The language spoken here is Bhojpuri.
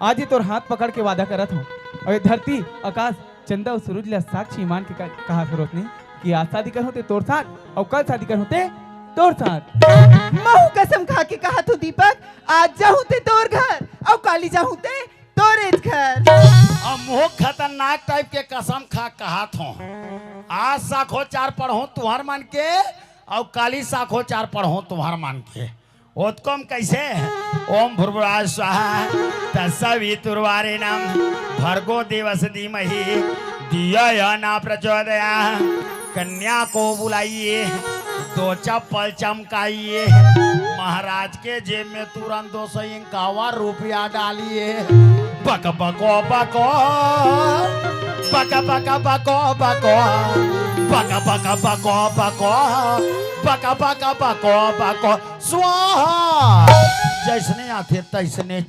आज ही तोर हाथ पकड़ के वादा करत हूँ और ये धरती आकाश चंदा और सूरज ला साक्षी मान के कहा करोत नहीं कि आज शादी कर होते तोर साथ और कल शादी कर होते तोर साथ। महू कसम खा के कहा तू दीपक, आज जाऊं ते तोर घर और काली जाऊं ते तोरे घर। अब मुँह खतरनाक टाइप के कसम खा कहा थो आज साखो चार पढ़ो तुहार मान के और काली साखो चार पढ़ो तुहार मान के ओतकम कैसे ओम भुर्भुवः स्वाहा तत्सवितुर्वरेण्यं भर्गो देवस्य धीमहि धियो यो न प्रचोदयात्। कन्या को बुलाइए, दो चप्पल चमकाइए, महाराज के जेब में तुरंत 251 डालिए। बक बको बको बक बक बको बको बक बक बको बको बक बक बको बको स्वाहा। जैसने आते तैसने